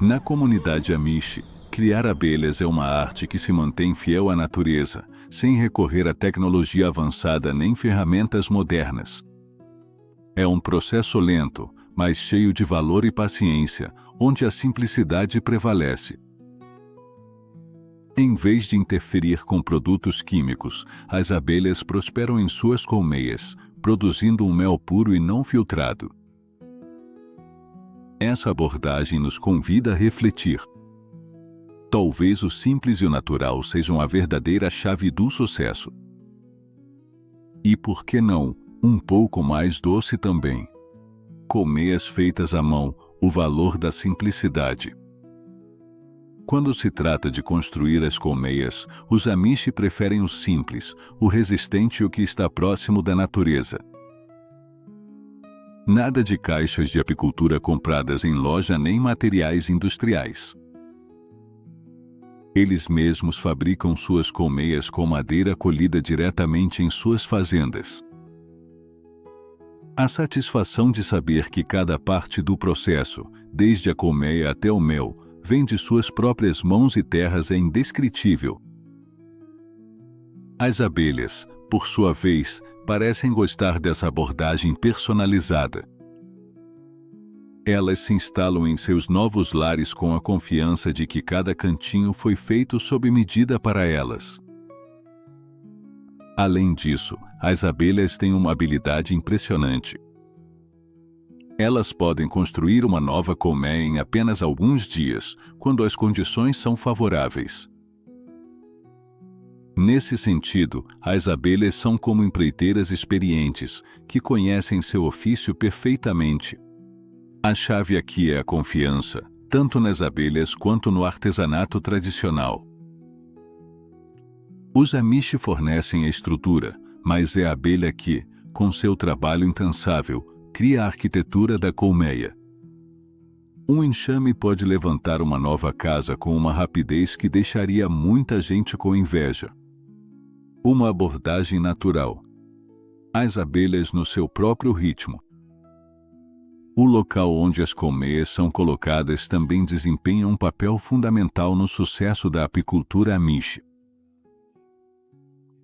Na comunidade Amish, criar abelhas é uma arte que se mantém fiel à natureza, sem recorrer a tecnologia avançada nem ferramentas modernas. É um processo lento, mas cheio de valor e paciência, onde a simplicidade prevalece. Em vez de interferir com produtos químicos, as abelhas prosperam em suas colmeias, produzindo um mel puro e não filtrado. Essa abordagem nos convida a refletir. Talvez o simples e o natural sejam a verdadeira chave do sucesso. E por que não, um pouco mais doce também? Colmeias feitas à mão, o valor da simplicidade. Quando se trata de construir as colmeias, os Amish preferem o simples, o resistente e o que está próximo da natureza. Nada de caixas de apicultura compradas em loja nem materiais industriais. Eles mesmos fabricam suas colmeias com madeira colhida diretamente em suas fazendas. A satisfação de saber que cada parte do processo, desde a colmeia até o mel, vem de suas próprias mãos e terras é indescritível. As abelhas, por sua vez, parecem gostar dessa abordagem personalizada. Elas se instalam em seus novos lares com a confiança de que cada cantinho foi feito sob medida para elas. Além disso, as abelhas têm uma habilidade impressionante. Elas podem construir uma nova colmeia em apenas alguns dias, quando as condições são favoráveis. Nesse sentido, as abelhas são como empreiteiras experientes, que conhecem seu ofício perfeitamente. A chave aqui é a confiança, tanto nas abelhas quanto no artesanato tradicional. Os Amish fornecem a estrutura, mas é a abelha que, com seu trabalho incansável, cria a arquitetura da colmeia. Um enxame pode levantar uma nova casa com uma rapidez que deixaria muita gente com inveja. Uma abordagem natural. As abelhas no seu próprio ritmo. O local onde as colmeias são colocadas também desempenha um papel fundamental no sucesso da apicultura Amish.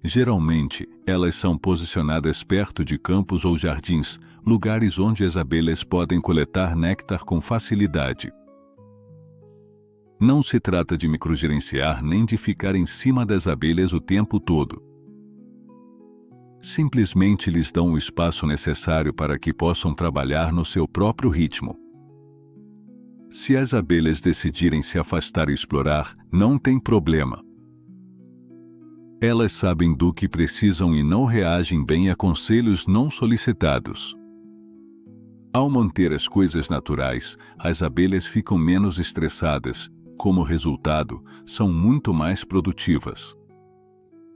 Geralmente, elas são posicionadas perto de campos ou jardins, lugares onde as abelhas podem coletar néctar com facilidade. Não se trata de microgerenciar nem de ficar em cima das abelhas o tempo todo. Simplesmente lhes dão o espaço necessário para que possam trabalhar no seu próprio ritmo. Se as abelhas decidirem se afastar e explorar, não tem problema. Elas sabem do que precisam e não reagem bem a conselhos não solicitados. Ao manter as coisas naturais, as abelhas ficam menos estressadas, como resultado, são muito mais produtivas.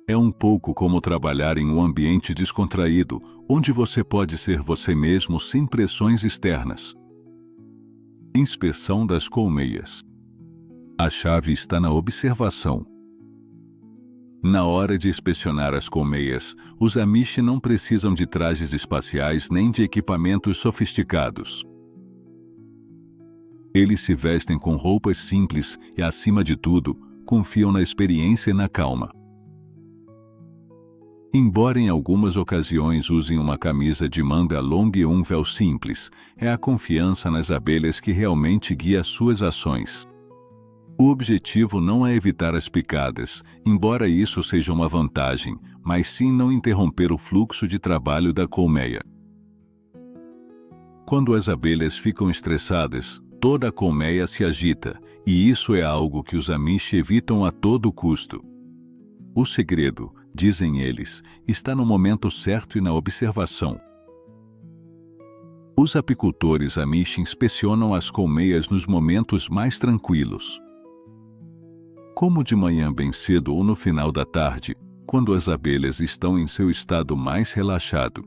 É um pouco como trabalhar em um ambiente descontraído, onde você pode ser você mesmo sem pressões externas. Inspeção das colmeias. A chave está na observação. Na hora de inspecionar as colmeias, os Amish não precisam de trajes espaciais nem de equipamentos sofisticados. Eles se vestem com roupas simples e, acima de tudo, confiam na experiência e na calma. Embora em algumas ocasiões usem uma camisa de manga longa e um véu simples, é a confiança nas abelhas que realmente guia suas ações. O objetivo não é evitar as picadas, embora isso seja uma vantagem, mas sim não interromper o fluxo de trabalho da colmeia. Quando as abelhas ficam estressadas, toda a colmeia se agita, e isso é algo que os Amish evitam a todo custo. O segredo, dizem eles, está no momento certo e na observação. Os apicultores Amish inspecionam as colmeias nos momentos mais tranquilos. Como de manhã bem cedo ou no final da tarde, quando as abelhas estão em seu estado mais relaxado.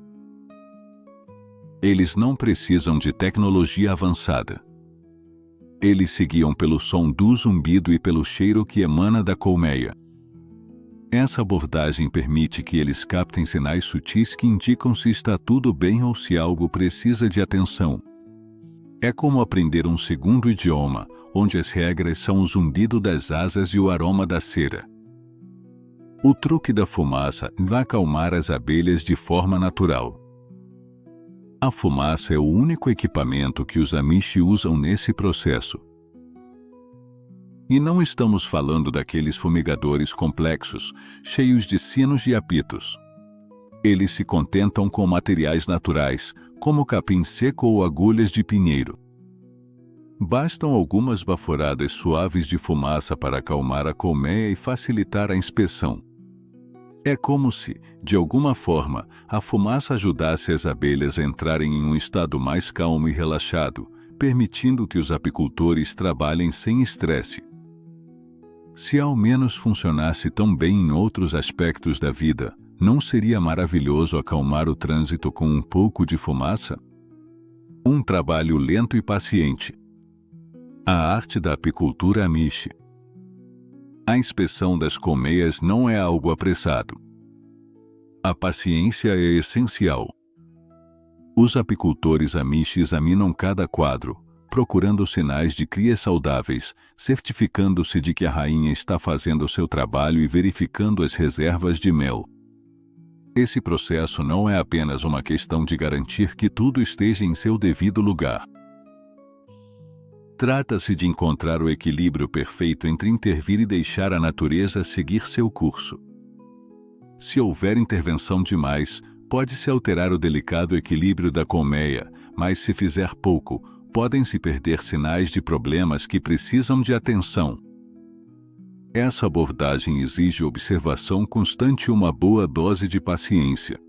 Eles não precisam de tecnologia avançada. Eles se guiam pelo som do zumbido e pelo cheiro que emana da colmeia. Essa abordagem permite que eles captem sinais sutis que indicam se está tudo bem ou se algo precisa de atenção. É como aprender um segundo idioma, onde as regras são o zumbido das asas e o aroma da cera. O truque da fumaça vai acalmar as abelhas de forma natural. A fumaça é o único equipamento que os Amish usam nesse processo. E não estamos falando daqueles fumigadores complexos, cheios de sinos e apitos. Eles se contentam com materiais naturais, como capim seco ou agulhas de pinheiro. Bastam algumas baforadas suaves de fumaça para acalmar a colmeia e facilitar a inspeção. É como se, de alguma forma, a fumaça ajudasse as abelhas a entrarem em um estado mais calmo e relaxado, permitindo que os apicultores trabalhem sem estresse. Se ao menos funcionasse tão bem em outros aspectos da vida, não seria maravilhoso acalmar o trânsito com um pouco de fumaça? Um trabalho lento e paciente. A arte da apicultura Amish. A inspeção das colmeias não é algo apressado. A paciência é essencial. Os apicultores Amish examinam cada quadro, procurando sinais de crias saudáveis, certificando-se de que a rainha está fazendo seu trabalho e verificando as reservas de mel. Esse processo não é apenas uma questão de garantir que tudo esteja em seu devido lugar. Trata-se de encontrar o equilíbrio perfeito entre intervir e deixar a natureza seguir seu curso. Se houver intervenção demais, pode-se alterar o delicado equilíbrio da colmeia, mas se fizer pouco, podem-se perder sinais de problemas que precisam de atenção. Essa abordagem exige observação constante e uma boa dose de paciência.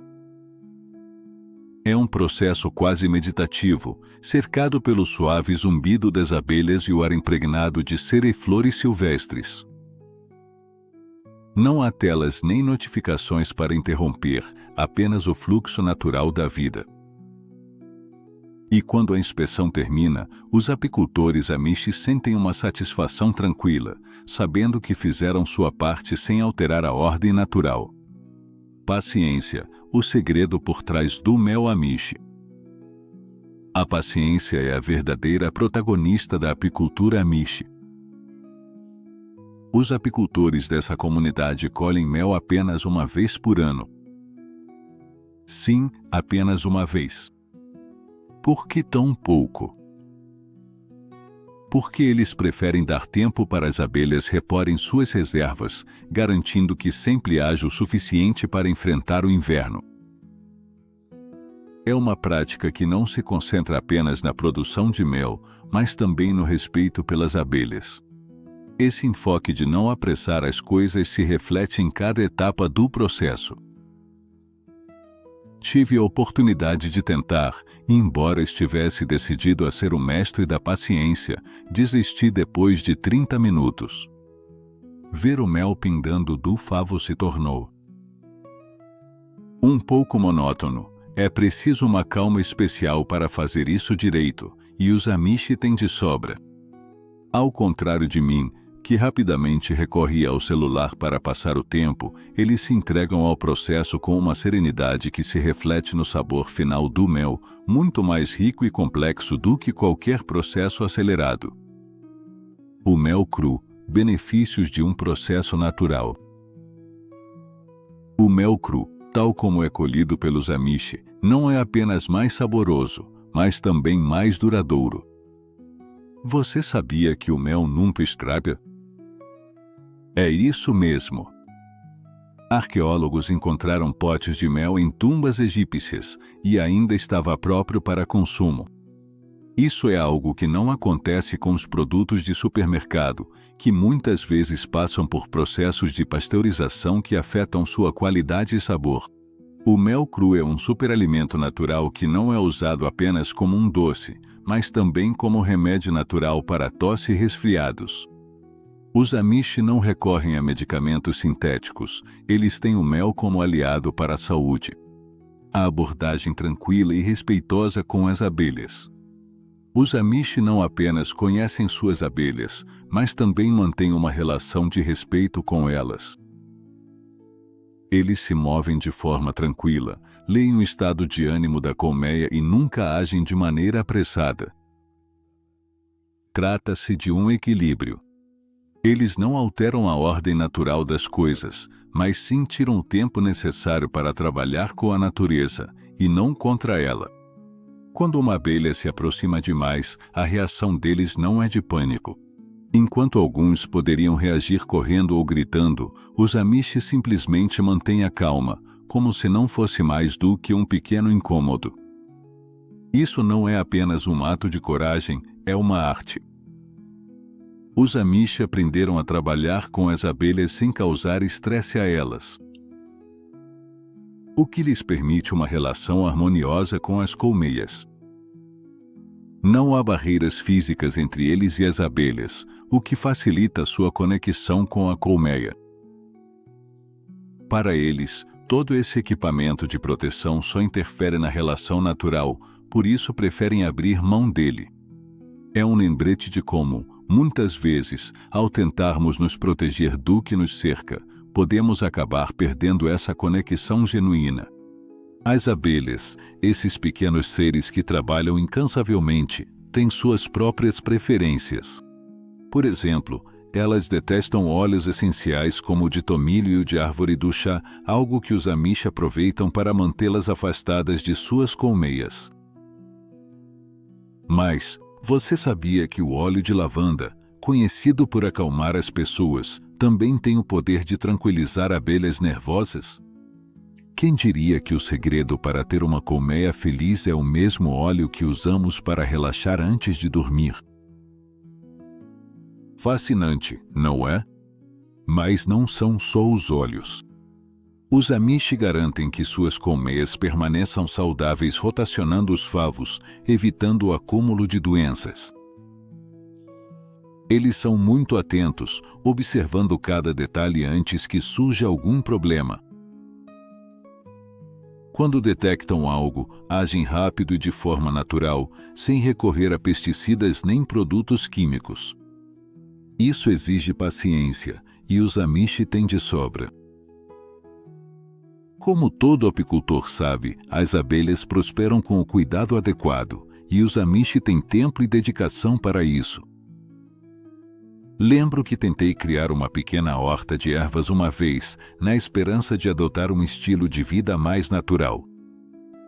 É um processo quase meditativo, cercado pelo suave zumbido das abelhas e o ar impregnado de cera e flores silvestres. Não há telas nem notificações para interromper, apenas o fluxo natural da vida. E quando a inspeção termina, os apicultores Amish sentem uma satisfação tranquila, sabendo que fizeram sua parte sem alterar a ordem natural. Paciência, o segredo por trás do mel Amish. A paciência é a verdadeira protagonista da apicultura Amish. Os apicultores dessa comunidade colhem mel apenas uma vez por ano. Sim, apenas uma vez. Por que tão pouco? Porque eles preferem dar tempo para as abelhas reporem suas reservas, garantindo que sempre haja o suficiente para enfrentar o inverno. É uma prática que não se concentra apenas na produção de mel, mas também no respeito pelas abelhas. Esse enfoque de não apressar as coisas se reflete em cada etapa do processo. Tive a oportunidade de tentar, e embora estivesse decidido a ser o mestre da paciência, desisti depois de 30 minutos. Ver o mel pingando do favo se tornou um pouco monótono. É preciso uma calma especial para fazer isso direito, e os Amish têm de sobra. Ao contrário de mim, que rapidamente recorria ao celular para passar o tempo, eles se entregam ao processo com uma serenidade que se reflete no sabor final do mel, muito mais rico e complexo do que qualquer processo acelerado. O mel cru, benefícios de um processo natural. O mel cru, tal como é colhido pelos Amish, não é apenas mais saboroso, mas também mais duradouro. Você sabia que o mel nunca estraga? É isso mesmo. Arqueólogos encontraram potes de mel em tumbas egípcias e ainda estava próprio para consumo. Isso é algo que não acontece com os produtos de supermercado, que muitas vezes passam por processos de pasteurização que afetam sua qualidade e sabor. O mel cru é um superalimento natural que não é usado apenas como um doce, mas também como remédio natural para tosse e resfriados. Os Amish não recorrem a medicamentos sintéticos, eles têm o mel como aliado para a saúde. A abordagem tranquila e respeitosa com as abelhas. Os Amish não apenas conhecem suas abelhas, mas também mantêm uma relação de respeito com elas. Eles se movem de forma tranquila, leem o estado de ânimo da colmeia e nunca agem de maneira apressada. Trata-se de um equilíbrio. Eles não alteram a ordem natural das coisas, mas sim tiram o tempo necessário para trabalhar com a natureza, e não contra ela. Quando uma abelha se aproxima demais, a reação deles não é de pânico. Enquanto alguns poderiam reagir correndo ou gritando, os amish simplesmente mantêm a calma, como se não fosse mais do que um pequeno incômodo. Isso não é apenas um ato de coragem, é uma arte. Os amish aprenderam a trabalhar com as abelhas sem causar estresse a elas, o que lhes permite uma relação harmoniosa com as colmeias. Não há barreiras físicas entre eles e as abelhas, o que facilita sua conexão com a colmeia. Para eles, todo esse equipamento de proteção só interfere na relação natural, por isso preferem abrir mão dele. É um lembrete de como, muitas vezes, ao tentarmos nos proteger do que nos cerca, podemos acabar perdendo essa conexão genuína. As abelhas, esses pequenos seres que trabalham incansavelmente, têm suas próprias preferências. Por exemplo, elas detestam óleos essenciais como o de tomilho e o de árvore do chá, algo que os amish aproveitam para mantê-las afastadas de suas colmeias. Mas, você sabia que o óleo de lavanda, conhecido por acalmar as pessoas, também tem o poder de tranquilizar abelhas nervosas? Quem diria que o segredo para ter uma colmeia feliz é o mesmo óleo que usamos para relaxar antes de dormir? Fascinante, não é? Mas não são só os olhos. Os amish garantem que suas colmeias permaneçam saudáveis rotacionando os favos, evitando o acúmulo de doenças. Eles são muito atentos, observando cada detalhe antes que surja algum problema. Quando detectam algo, agem rápido e de forma natural, sem recorrer a pesticidas nem produtos químicos. Isso exige paciência, e os amish têm de sobra. Como todo apicultor sabe, as abelhas prosperam com o cuidado adequado, e os amish têm tempo e dedicação para isso. Lembro que tentei criar uma pequena horta de ervas uma vez, na esperança de adotar um estilo de vida mais natural.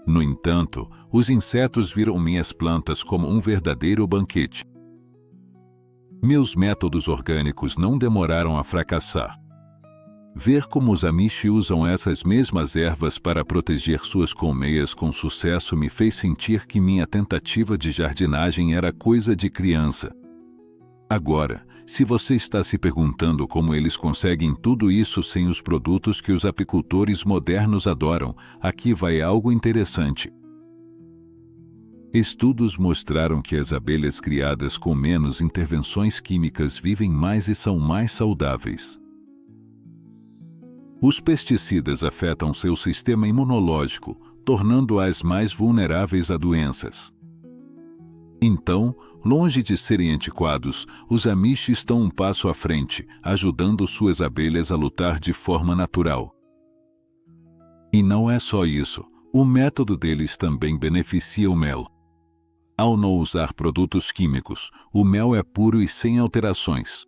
No entanto, os insetos viram minhas plantas como um verdadeiro banquete. Meus métodos orgânicos não demoraram a fracassar. Ver como os amish usam essas mesmas ervas para proteger suas colmeias com sucesso me fez sentir que minha tentativa de jardinagem era coisa de criança. Agora, se você está se perguntando como eles conseguem tudo isso sem os produtos que os apicultores modernos adoram, aqui vai algo interessante. Estudos mostraram que as abelhas criadas com menos intervenções químicas vivem mais e são mais saudáveis. Os pesticidas afetam seu sistema imunológico, tornando-as mais vulneráveis a doenças. Então, longe de serem antiquados, os amish estão um passo à frente, ajudando suas abelhas a lutar de forma natural. E não é só isso, o método deles também beneficia o mel. Ao não usar produtos químicos, o mel é puro e sem alterações.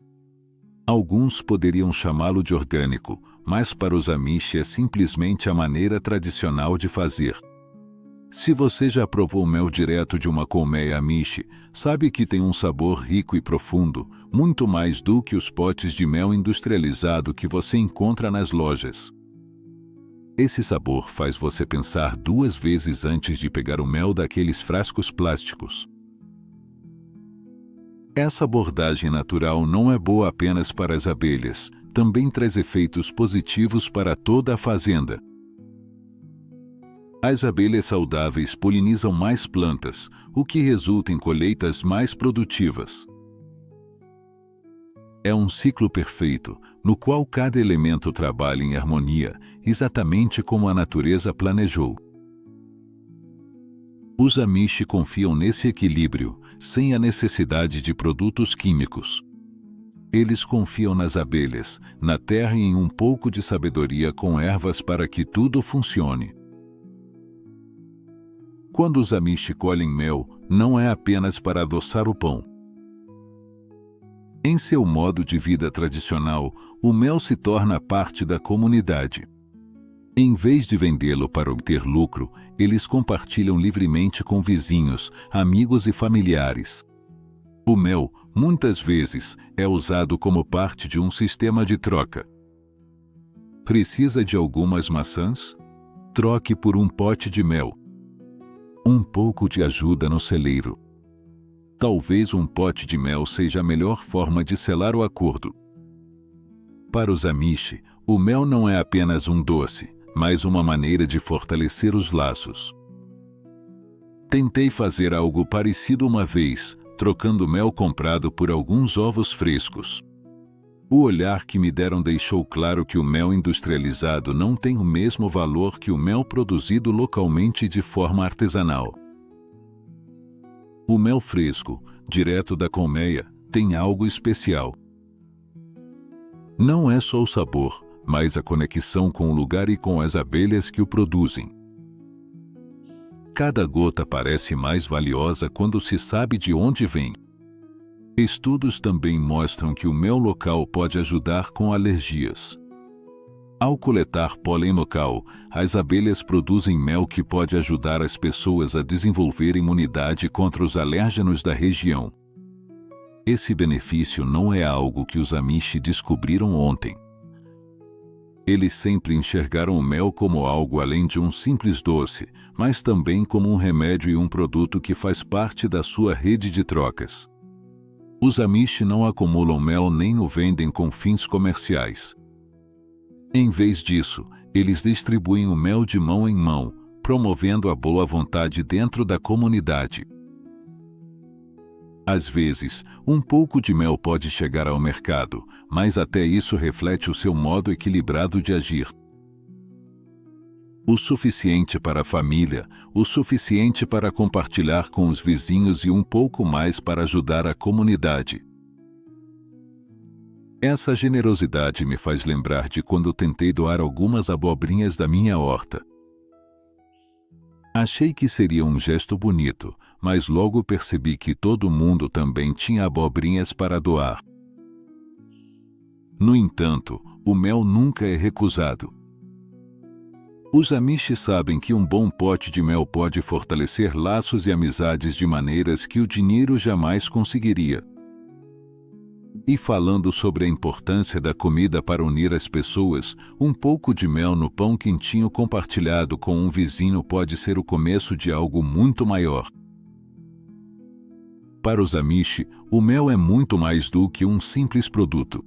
Alguns poderiam chamá-lo de orgânico, mas para os amish é simplesmente a maneira tradicional de fazer. Se você já provou mel direto de uma colmeia amish, sabe que tem um sabor rico e profundo, muito mais do que os potes de mel industrializado que você encontra nas lojas. Esse sabor faz você pensar 2 vezes antes de pegar o mel daqueles frascos plásticos. Essa abordagem natural não é boa apenas para as abelhas, também traz efeitos positivos para toda a fazenda. As abelhas saudáveis polinizam mais plantas, o que resulta em colheitas mais produtivas. É um ciclo perfeito, no qual cada elemento trabalha em harmonia, exatamente como a natureza planejou. Os amish confiam nesse equilíbrio, sem a necessidade de produtos químicos. Eles confiam nas abelhas, na terra e em um pouco de sabedoria com ervas para que tudo funcione. Quando os amish colhem mel, não é apenas para adoçar o pão. Em seu modo de vida tradicional, o mel se torna parte da comunidade. Em vez de vendê-lo para obter lucro, eles compartilham livremente com vizinhos, amigos e familiares. O mel, muitas vezes, é usado como parte de um sistema de troca. Precisa de algumas maçãs? Troque por um pote de mel. Um pouco de ajuda no celeiro. Talvez um pote de mel seja a melhor forma de selar o acordo. Para os Amish, o mel não é apenas um doce, mas uma maneira de fortalecer os laços. Tentei fazer algo parecido uma vez, trocando mel comprado por alguns ovos frescos. O olhar que me deram deixou claro que o mel industrializado não tem o mesmo valor que o mel produzido localmente de forma artesanal. O mel fresco, direto da colmeia, tem algo especial. Não é só o sabor, mas a conexão com o lugar e com as abelhas que o produzem. Cada gota parece mais valiosa quando se sabe de onde vem. Estudos também mostram que o mel local pode ajudar com alergias. Ao coletar pólen local, as abelhas produzem mel que pode ajudar as pessoas a desenvolver imunidade contra os alérgenos da região. Esse benefício não é algo que os Amish descobriram ontem. Eles sempre enxergaram o mel como algo além de um simples doce, mas também como um remédio e um produto que faz parte da sua rede de trocas. Os Amish não acumulam mel nem o vendem com fins comerciais. Em vez disso, eles distribuem o mel de mão em mão, promovendo a boa vontade dentro da comunidade. Às vezes, um pouco de mel pode chegar ao mercado, mas até isso reflete o seu modo equilibrado de agir. O suficiente para a família, o suficiente para compartilhar com os vizinhos e um pouco mais para ajudar a comunidade. Essa generosidade me faz lembrar de quando tentei doar algumas abobrinhas da minha horta. Achei que seria um gesto bonito, mas logo percebi que todo mundo também tinha abobrinhas para doar. No entanto, o mel nunca é recusado. Os Amish sabem que um bom pote de mel pode fortalecer laços e amizades de maneiras que o dinheiro jamais conseguiria. E falando sobre a importância da comida para unir as pessoas, um pouco de mel no pão quentinho compartilhado com um vizinho pode ser o começo de algo muito maior. Para os Amish, o mel é muito mais do que um simples produto.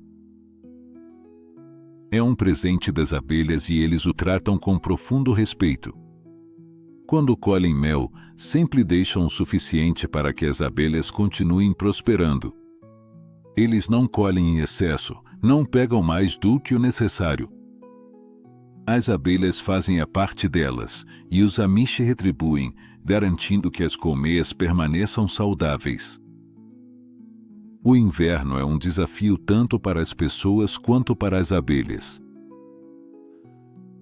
É um presente das abelhas e eles o tratam com profundo respeito. Quando colhem mel, sempre deixam o suficiente para que as abelhas continuem prosperando. Eles não colhem em excesso, não pegam mais do que o necessário. As abelhas fazem a parte delas, e os Amish retribuem, garantindo que as colmeias permaneçam saudáveis. O inverno é um desafio tanto para as pessoas quanto para as abelhas.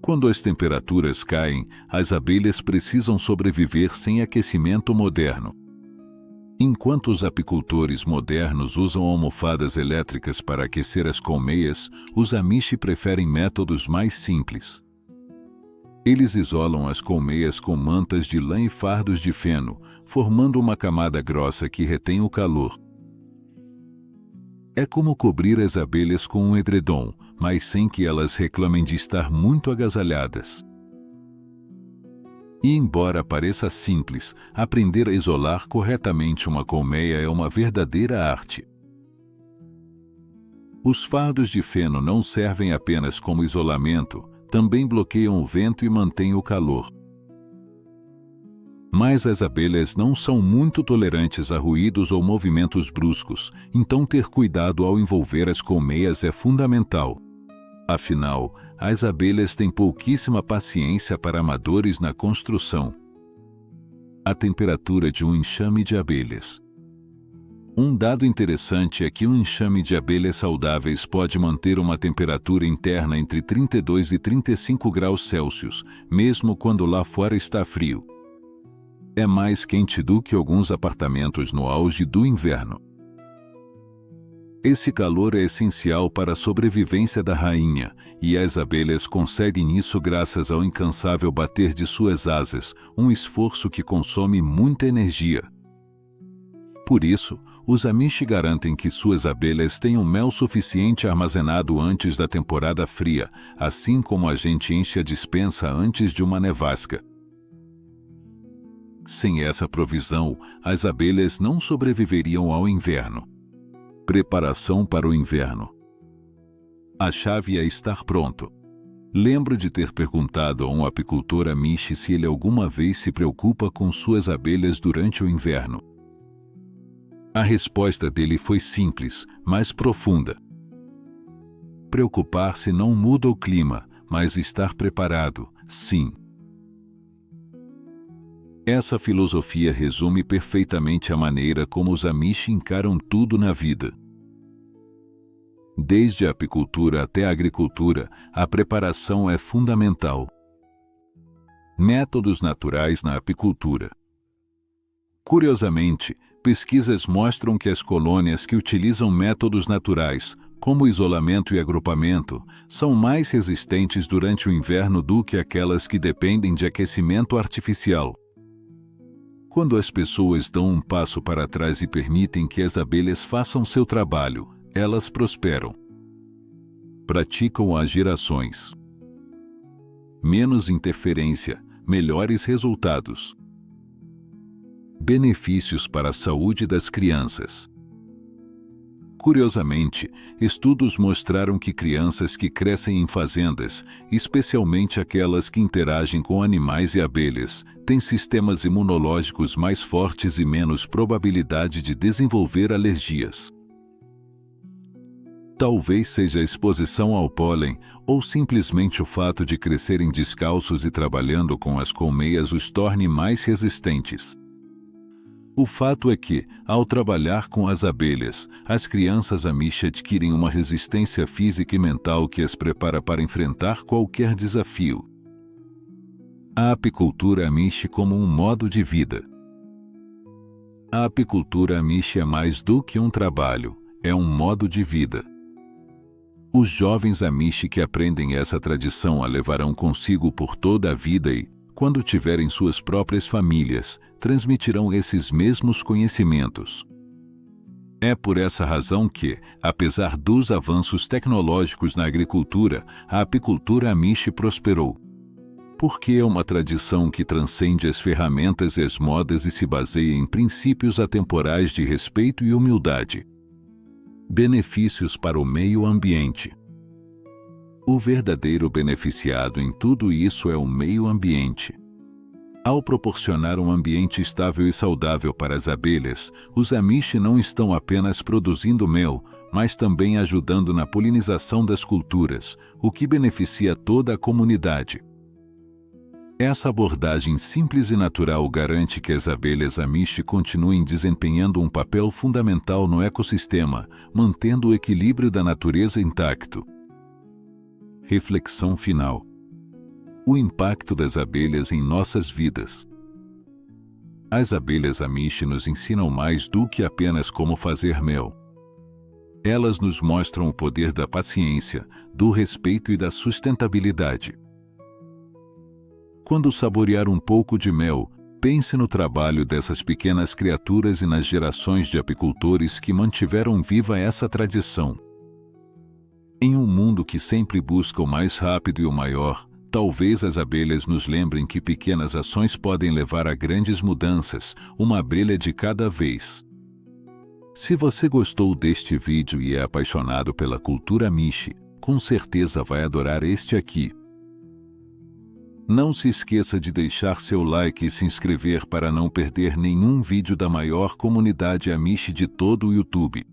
Quando as temperaturas caem, as abelhas precisam sobreviver sem aquecimento moderno. Enquanto os apicultores modernos usam almofadas elétricas para aquecer as colmeias, os Amish preferem métodos mais simples. Eles isolam as colmeias com mantas de lã e fardos de feno, formando uma camada grossa que retém o calor. É como cobrir as abelhas com um edredom, mas sem que elas reclamem de estar muito agasalhadas. E embora pareça simples, aprender a isolar corretamente uma colmeia é uma verdadeira arte. Os fardos de feno não servem apenas como isolamento, também bloqueiam o vento e mantêm o calor. Mas as abelhas não são muito tolerantes a ruídos ou movimentos bruscos, então ter cuidado ao envolver as colmeias é fundamental. Afinal, as abelhas têm pouquíssima paciência para amadores na construção. A temperatura de um enxame de abelhas. Um dado interessante é que um enxame de abelhas saudáveis pode manter uma temperatura interna entre 32 e 35 graus Celsius, mesmo quando lá fora está frio. É mais quente do que alguns apartamentos no auge do inverno. Esse calor é essencial para a sobrevivência da rainha, e as abelhas conseguem isso graças ao incansável bater de suas asas, um esforço que consome muita energia. Por isso, os Amish garantem que suas abelhas tenham mel suficiente armazenado antes da temporada fria, assim como a gente enche a despensa antes de uma nevasca. Sem essa provisão, as abelhas não sobreviveriam ao inverno. Preparação para o inverno. A chave é estar pronto. Lembro de ter perguntado a um apicultor Amish se ele alguma vez se preocupa com suas abelhas durante o inverno. A resposta dele foi simples, mas profunda. Preocupar-se não muda o clima, mas estar preparado, sim. Essa filosofia resume perfeitamente a maneira como os Amish encaram tudo na vida. Desde a apicultura até a agricultura, a preparação é fundamental. Métodos naturais na apicultura. Curiosamente, pesquisas mostram que as colônias que utilizam métodos naturais, como isolamento e agrupamento, são mais resistentes durante o inverno do que aquelas que dependem de aquecimento artificial. Quando as pessoas dão um passo para trás e permitem que as abelhas façam seu trabalho, elas prosperam. Praticam as gerações. Menos interferência, melhores resultados. Benefícios para a saúde das crianças. Curiosamente, estudos mostraram que crianças que crescem em fazendas, especialmente aquelas que interagem com animais e abelhas, têm sistemas imunológicos mais fortes e menos probabilidade de desenvolver alergias. Talvez seja a exposição ao pólen ou simplesmente o fato de crescerem descalços e trabalhando com as colmeias os torne mais resistentes. O fato é que, ao trabalhar com as abelhas, as crianças Amish adquirem uma resistência física e mental que as prepara para enfrentar qualquer desafio. A apicultura Amish como um modo de vida. A apicultura Amish é mais do que um trabalho, é um modo de vida. Os jovens Amish que aprendem essa tradição a levarão consigo por toda a vida e, quando tiverem suas próprias famílias, transmitirão esses mesmos conhecimentos. É por essa razão que, apesar dos avanços tecnológicos na agricultura, a apicultura Amish prosperou. Porque é uma tradição que transcende as ferramentas e as modas e se baseia em princípios atemporais de respeito e humildade. Benefícios para o meio ambiente. O verdadeiro beneficiado em tudo isso é o meio ambiente. Ao proporcionar um ambiente estável e saudável para as abelhas, os Amish não estão apenas produzindo mel, mas também ajudando na polinização das culturas, o que beneficia toda a comunidade. Essa abordagem simples e natural garante que as abelhas Amish continuem desempenhando um papel fundamental no ecossistema, mantendo o equilíbrio da natureza intacto. Reflexão final. O impacto das abelhas em nossas vidas. As abelhas Amish nos ensinam mais do que apenas como fazer mel. Elas nos mostram o poder da paciência, do respeito e da sustentabilidade. Quando saborear um pouco de mel, pense no trabalho dessas pequenas criaturas e nas gerações de apicultores que mantiveram viva essa tradição. Em um mundo que sempre busca o mais rápido e o maior, talvez as abelhas nos lembrem que pequenas ações podem levar a grandes mudanças, uma abelha de cada vez. Se você gostou deste vídeo e é apaixonado pela cultura Amish, com certeza vai adorar este aqui. Não se esqueça de deixar seu like e se inscrever para não perder nenhum vídeo da maior comunidade Amish de todo o YouTube.